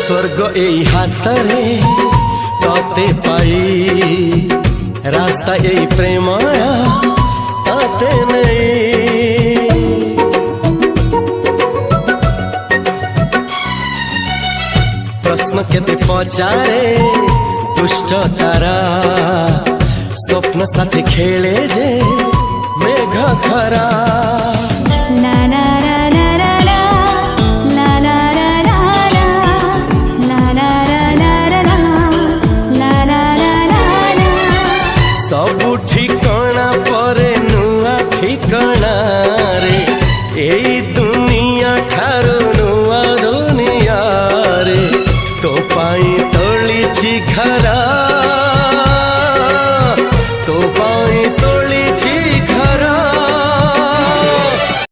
स्वर्ग এই হাতরে তাতে পাই রাস্তা এই প্রেম তাতে নেই प्रश्न केते पचारे दुष्ट तारा स्वप्न साथी खेले जे मेघ खरा।